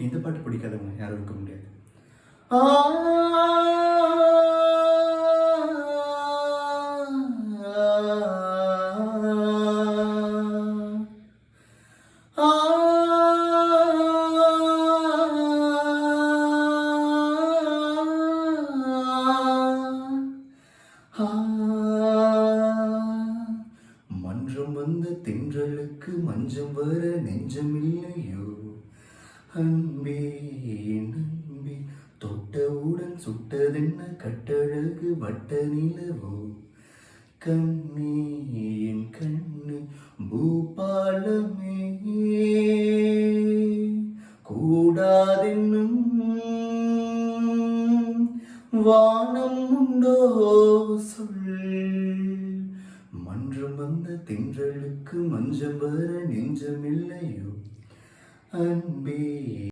இந்த பாட்டு பிடிக்காதவங்க யாரும் இருக்க முடியாது. மன்றம் வந்த தென்றலுக்கு மஞ்சம் வர நெஞ்சமில்லையோ அன்பே நம்பி தொட்டவுடன் சுட்டதென்ன கட்டழகு வட்ட நிலவோ கண்ணே என் கண்ணு பூபாலமே கூடாதென்னும் வானம் உண்டோ சொல் மன்றம் வந்த தென்றலுக்கு மஞ்சம் வர நெஞ்சமில்லையோ அன்பே.